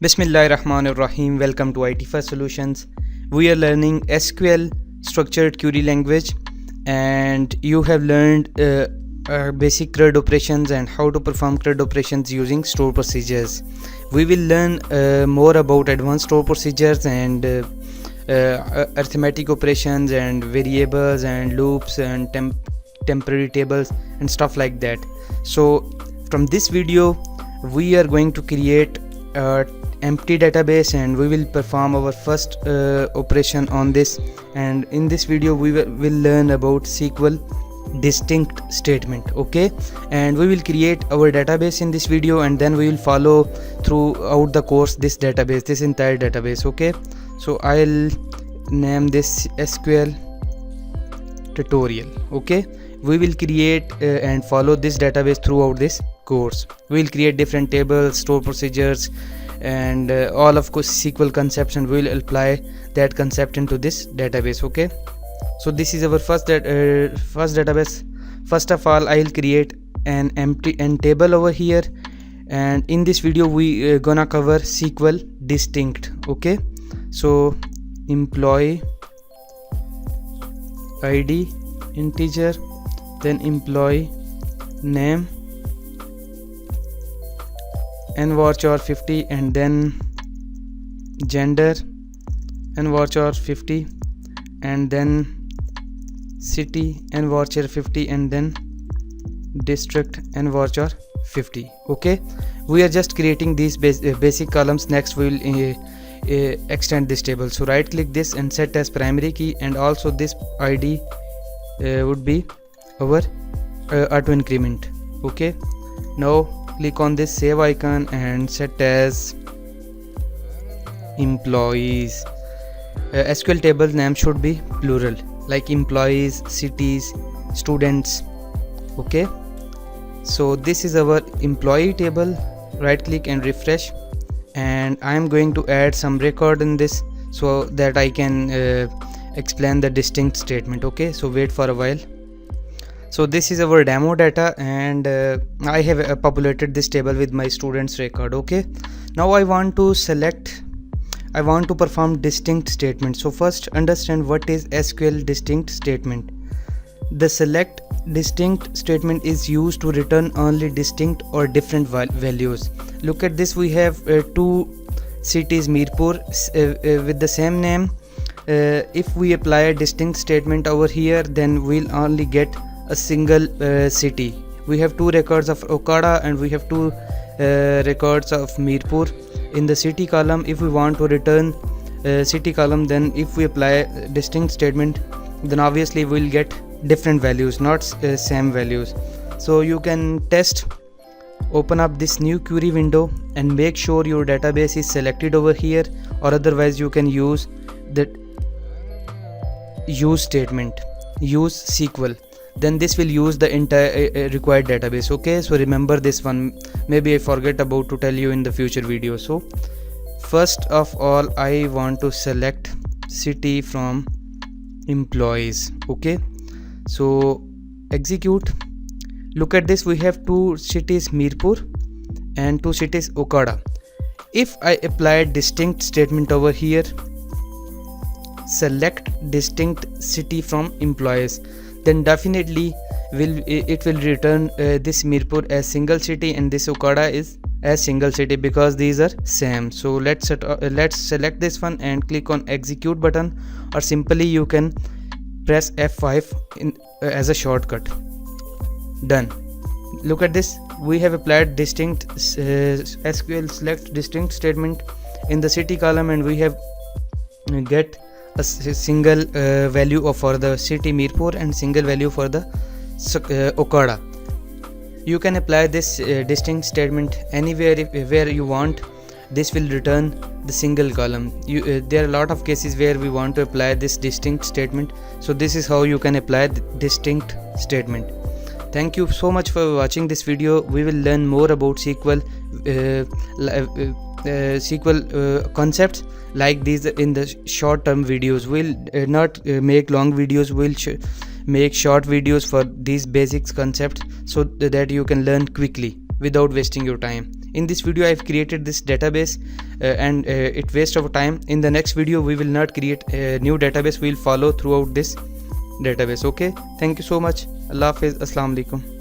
Bismillahirrahmanirrahim. Welcome to IT First Solutions. We are learning SQL structured query language, and you have learned basic CRUD operations and how to perform CRUD operations using store procedures. We will learn more about advanced store procedures and arithmetic operations and variables and loops and temporary tables and stuff like that. So from this video we are going to create a empty database and we will perform our first operation on this. And in this video we will learn about SQL distinct statement. Okay, and we will create our database in this video, and then we will follow throughout the course this entire database. Okay, so I'll name this SQL tutorial. Okay, we will create and follow this database throughout this course. We will create different tables, store procedures, and all of course SQL concepts, and we will apply that concept into this database. Okay, so this is our first database. First of all, I'll create an empty table over here, and in this video we gonna cover SQL distinct. Okay, so employee ID integer, then employee name and varchar 50, and then gender and varchar 50, and then city and varchar 50, and then district and varchar 50. Okay, we are just creating these basic columns. Next we will extend this table. So right click this and set as primary key, and also this ID would be our auto increment. Okay, now click on this save icon and set as employees. SQL table name should be plural, like employees, cities, students. Okay, so this is our employee table. Right click and refresh, and I am going to add some record in this so that I can explain the distinct statement. Okay, so wait for a while. So this is our demo data, and I have populated this table with my students record. Okay, now I want to perform distinct statement. So first understand what is SQL distinct statement. The select distinct statement is used to return only distinct or different values. Look at this, we have two cities, Mirpur with the same name. If we apply a distinct statement over here, then we'll only get a single city. We have two records of Okada and we have two records of Mirpur in the city column. If we want to return city column, then if we apply a distinct statement, then obviously we'll get different values, not same values. So you can test. Open up this new query window and make sure your database is selected over here, or otherwise you can use the use statement, use SQL. Then this will use the entire required database. Okay, so remember this one. Maybe I forget about to tell you in the future video. So first of all, I want to select city from employees. Okay, so execute. Look at this, we have two cities, Mirpur, and two cities, Okada. If I apply distinct statement over here, select distinct city from employees, then definitely it will return this Mirpur as single city and this Okada is as single city, because these are same. So let's select this one and click on execute button, or simply you can press F5 as a shortcut. Done. Look at this, we have applied distinct SQL select distinct statement in the city column, and we have get a single value for the city Mirpur and single value for the Okada. You can apply this distinct statement anywhere where you want. This will return the single column. There are a lot of cases where we want to apply this distinct statement. So this is how you can apply the distinct statement. Thank you so much for watching this video. We will learn more about SQL concepts like these in the short term videos. We'll not make long videos, we'll make short videos for these basics concepts, so that you can learn quickly without wasting your time. in this video I've created this database and it waste of time. In the next video we will not create a new database, we will follow throughout this database. Okay, thank you so much. Allah Hafiz. Assalamu alaikum.